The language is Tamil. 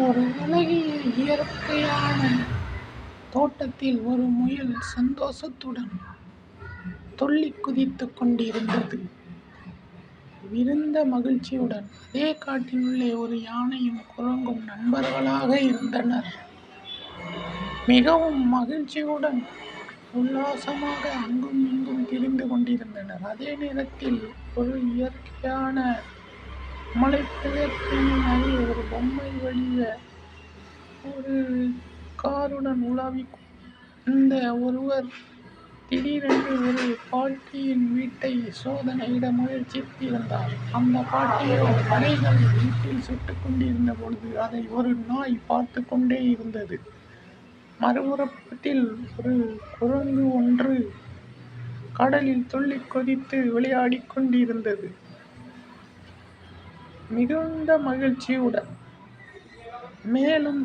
ஒரு அழகிய இயற்கையான தோட்டத்தில் ஒரு முயல் சந்தோஷத்துடன் துள்ளிக் குதித்துக் கொண்டிருந்தது. விருந்த மகிழ்ச்சியுடன். அதே காட்டினுள்ளே ஒரு யானையும் குரங்கும் நண்பர்களாக இருந்தனர். மிகவும் மகிழ்ச்சியுடன் உல்லாசமாக அங்கும் இங்கும் திரிந்து கொண்டிருந்தனர். அதே நேரத்தில் ஒரு இயற்கையான மலைப்பிரதேசத்தின் அருகே ஒரு பொம்மை வடிவ ஒரு காருடன் உலாவிக் கொண்டிருந்த ஒருவர் திடீரென்று ஒரு பாட்டியின் வீட்டை சோதனையிட முயற்சித்திருந்தார். அந்த பாட்டியோ மலைகள் வீட்டில் சுட்டுக் கொண்டிருந்த பொழுது அதை ஒரு நாய் பார்த்து கொண்டே இருந்தது. மறுபுறத்தில் ஒரு குரங்கு ஒன்று கடலில் துள்ளிக் குதித்து விளையாடிக் கொண்டிருந்தது. மிகுந்த மகிழ்ச்சியுடன். மேலும்